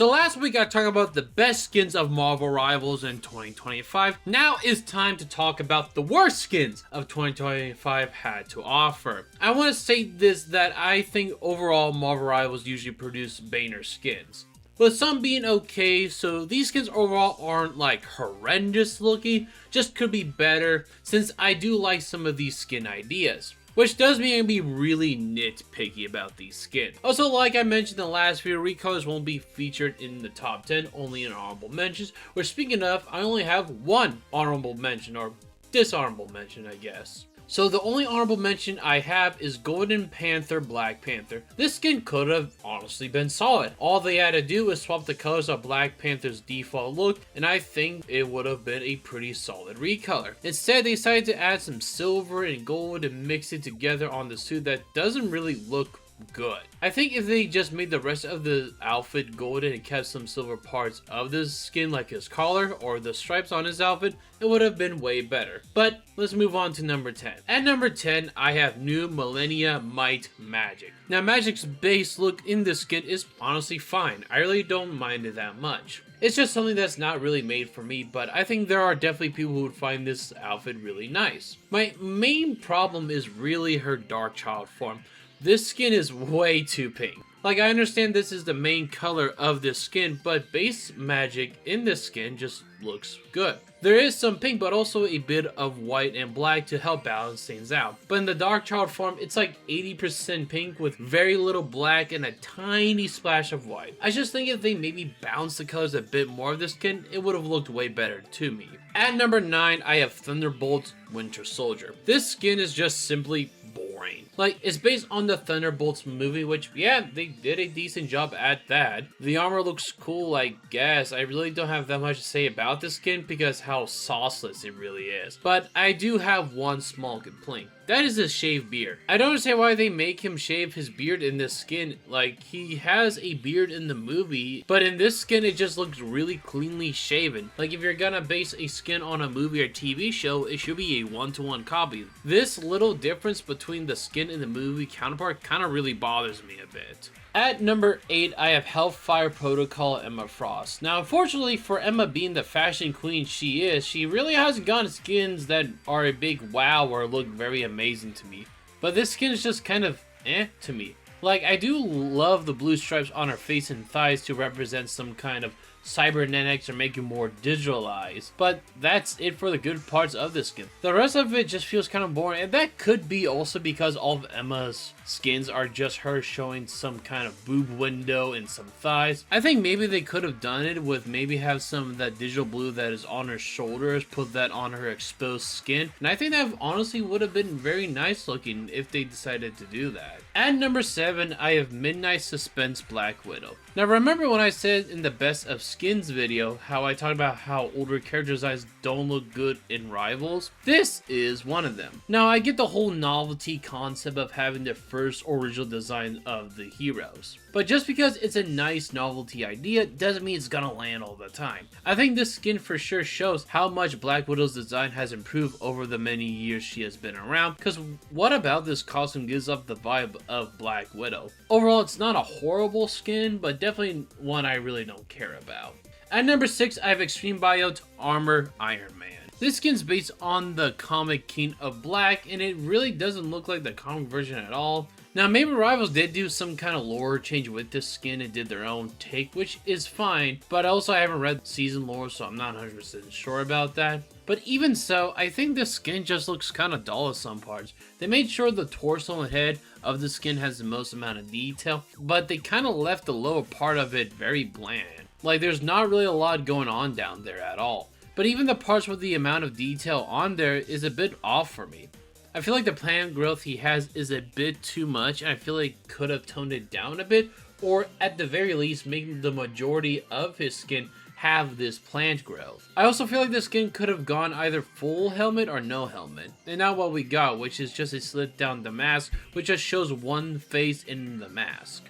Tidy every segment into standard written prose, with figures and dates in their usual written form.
So last week I talked about the best skins of Marvel Rivals in 2025. Now it's time to talk about the worst skins of 2025 had to offer. I want to say this, that I think overall Marvel Rivals usually produce banger skins, with some being okay, so these skins overall aren't like horrendous looking, just could be better, since I do like some of these skin ideas. Which does mean I'd be really nitpicky about these skins. Also, like I mentioned in the last video, recolors won't be featured in the top 10, only in honorable mentions. Which, speaking of, I only have one honorable mention, or dishonorable mention, I guess. So the only honorable mention I have is Golden Panther Black Panther. This skin could have honestly been solid. All they had to do was swap the colors of Black Panther's default look, and I think it would have been a pretty solid recolor. Instead, they decided to add some silver and gold and mix it together on the suit that doesn't really look good. I think if they just made the rest of the outfit golden and kept some silver parts of the skin, like his collar or the stripes on his outfit, it would have been way better. But let's move on to number 10. At number 10, I have New Millennia Might Magik. Now, Magik's base look in this skin is honestly fine. I really don't mind it that much. It's just something that's not really made for me, but I think there are definitely people who would find this outfit really nice. My main problem is really her Dark Child form. This skin is way too pink. Like, I understand this is the main color of this skin, but base Magik in this skin just looks good. There is some pink, but also a bit of white and black to help balance things out. But in the Dark Child form, it's like 80% pink with very little black and a tiny splash of white. I just think if they maybe balanced the colors a bit more of this skin, it would have looked way better to me. At number 9, I have Thunderbolt Winter Soldier. This skin is just simply boring. Like, it's based on the Thunderbolts movie, which, yeah, they did a decent job at that. The armor looks cool, I guess. I really don't have that much to say about this skin because how sauceless it really is. But I do have one small complaint. That is his shaved beard. I don't understand why they make him shave his beard in this skin. Like, he has a beard in the movie, but in this skin it just looks really cleanly shaven. Like, if you're gonna base a skin on a movie or TV show, it should be a one-to-one copy. This little difference between the skin and the movie counterpart kind of really bothers me a bit. At number 8, I have Hellfire Protocol Emma Frost. Now, unfortunately for Emma being the fashion queen she is, she really hasn't gotten skins that are a big wow or look very amazing to me. But this skin is just kind of to me. Like, I do love the blue stripes on her face and thighs to represent some kind of cybernetics or make it more digitalized, but that's it for the good parts of this skin. The rest of it just feels kind of boring, and that could be also because all of Emma's skins are just her showing some kind of boob window and some thighs. I think maybe they could have done it with maybe have some of that digital blue that is on her shoulders, put that on her exposed skin, and I think that honestly would have been very nice looking if they decided to do that. At number 7, I have Midnight Suspense Black Widow. Now, remember when I said in the best of skins video how I talked about how older character designs don't look good in Rivals? This is one of them. Now, I get the whole novelty concept of having the first original design of the heroes, but just because it's a nice novelty idea doesn't mean it's gonna land all the time. I think this skin for sure shows how much Black Widow's design has improved over the many years she has been around, because what about this costume gives up the vibe of Black Widow? Overall, it's not a horrible skin, but definitely one I really don't care about. At number 6, I have Extreme Biote Armor Iron Man. This skin's based on the comic King of Black, and it really doesn't look like the comic version at all. Now, maybe Rivals did do some kind of lore change with this skin and did their own take, which is fine, but also I haven't read season lore, so I'm not 100% sure about that. But even so, I think this skin just looks kind of dull at some parts. They made sure the torso and head of the skin has the most amount of detail, but they kind of left the lower part of it very bland. Like, there's not really a lot going on down there at all. But even the parts with the amount of detail on there is a bit off for me. I feel like the plant growth he has is a bit too much, and I feel like could have toned it down a bit, or at the very least making the majority of his skin have this plant growth. I also feel like the skin could have gone either full helmet or no helmet, and not what we got, which is just a slit down the mask, which just shows one face in the mask.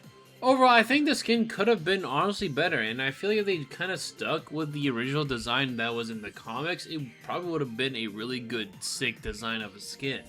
Overall, I think the skin could have been honestly better, and I feel like if they kind of stuck with the original design that was in the comics, it probably would have been a really good, sick design of a skin.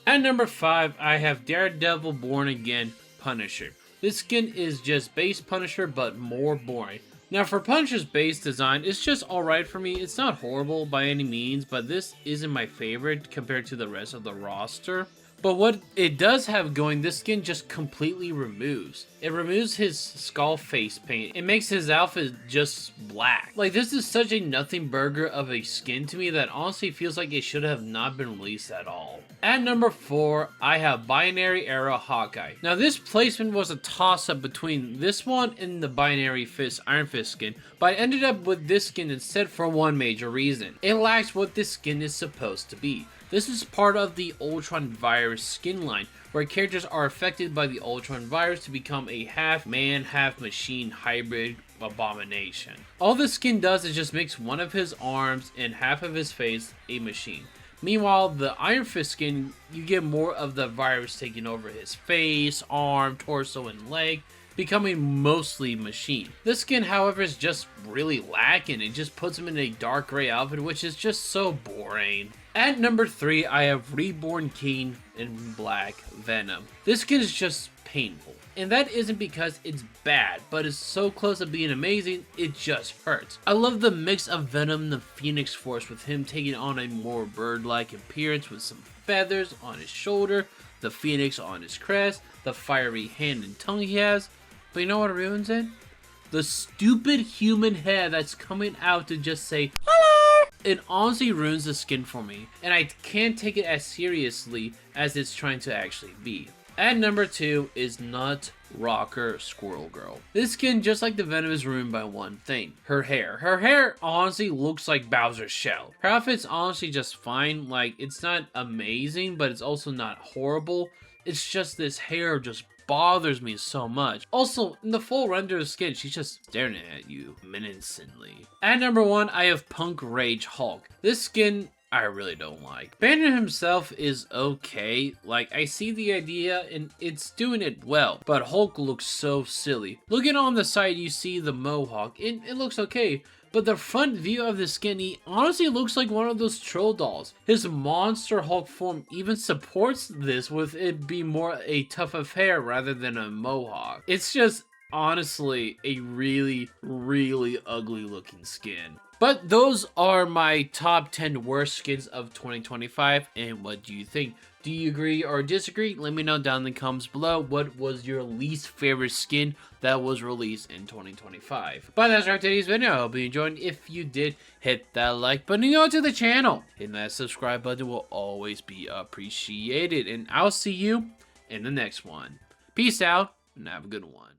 At number 5, I have Daredevil Born Again Punisher. This skin is just base Punisher, but more boring. Now for Punisher's base design, it's just alright for me. It's not horrible by any means, but this isn't my favorite compared to the rest of the roster. But what it does have going, this skin just completely removes. It removes his skull face paint. It makes his outfit just black. Like, this is such a nothing burger of a skin to me that honestly feels like it should have not been released at all. At number 4, I have Binary Era Hawkeye. Now this placement was a toss-up between this one and the Binary Fist Iron Fist skin, but I ended up with this skin instead for one major reason. It lacks what this skin is supposed to be. This is part of the Ultron Virus skin line, where characters are affected by the Ultron Virus to become a half-man, half-machine hybrid abomination. All the skin does is just makes one of his arms and half of his face a machine. Meanwhile, the Iron Fist skin, you get more of the virus taking over his face, arm, torso, and leg, becoming mostly machine. This skin, however, is just really lacking. It just puts him in a dark gray outfit, which is just so boring. At number 3, I have Reborn King in Black Venom. This skin is just painful. And that isn't because it's bad, but it's so close to being amazing, it just hurts. I love the mix of Venom and the Phoenix Force, with him taking on a more bird-like appearance with some feathers on his shoulder, the Phoenix on his crest, the fiery hand and tongue he has. But you know what ruins it? The stupid human head that's coming out to just say, hello! It honestly ruins the skin for me, and I can't take it as seriously as it's trying to actually be. At number 2 is Nut Rocker Squirrel Girl. This skin, just like the Venom, is ruined by one thing. Her hair. Her hair honestly looks like Bowser's shell. Her outfit's honestly just fine. Like, it's not amazing, but it's also not horrible. It's just this hair just bothers me so much. Also, in the full render of skin, she's just staring at you menacingly. At number 1, I have Punk Rage Hulk. This skin I really don't like. Banner himself is okay. Like, I see the idea and it's doing it well, but Hulk looks so silly. Looking on the side, you see the mohawk. It looks okay, but the front view of the skin, he honestly looks like one of those troll dolls. His monster Hulk form even supports this, with it being more a tuft of hair rather than a mohawk. It's just honestly a really, really ugly looking skin. But those are my top 10 worst skins of 2025, and what do you think? Do you agree or disagree? Let me know down in the comments below. What was your least favorite skin that was released in 2025? But that's our today's video. I hope you enjoyed. If you did, hit that like button and go to the channel. And that subscribe button will always be appreciated. And I'll see you in the next one. Peace out and have a good one.